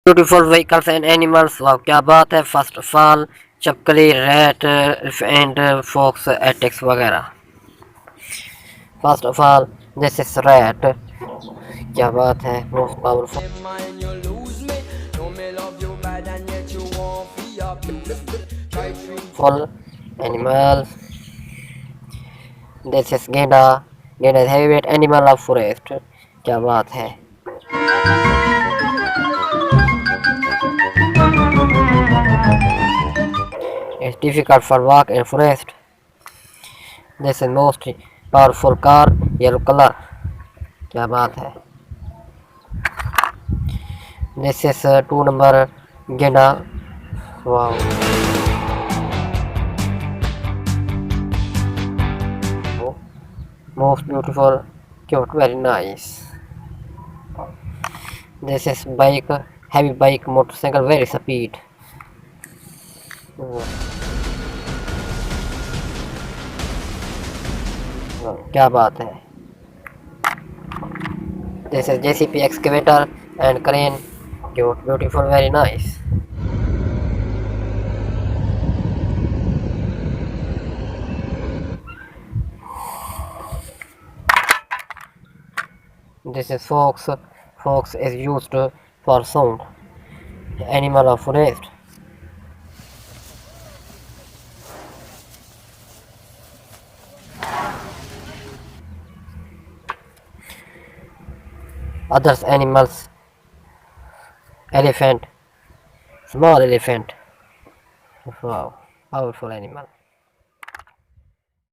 Beautiful vehicles and animals. वाह क्या बात है. फर्स्ट ऑफ ऑल चपकली, रैट एंड फॉक्स एटेक्स वगैरह. First of all this is rat. क्या बात है. Most powerful full animal. This is गेंडा. गेंडा is heavyweight animal of forest. क्या बात है. It's difficult for walk in forest. This is most powerful car, yellow color. क्या बात है. This is 2 number गेंडा. Wow. Most beautiful, cute, very nice. This is bike, heavy bike, motorcycle, very speed. क्या बात है. This is JCP excavator and crane. Cute, beautiful, very nice. This is fox. Fox is used for sound. Animal of forest. Others animals. Elephant. Small elephant. Wow, powerful animal.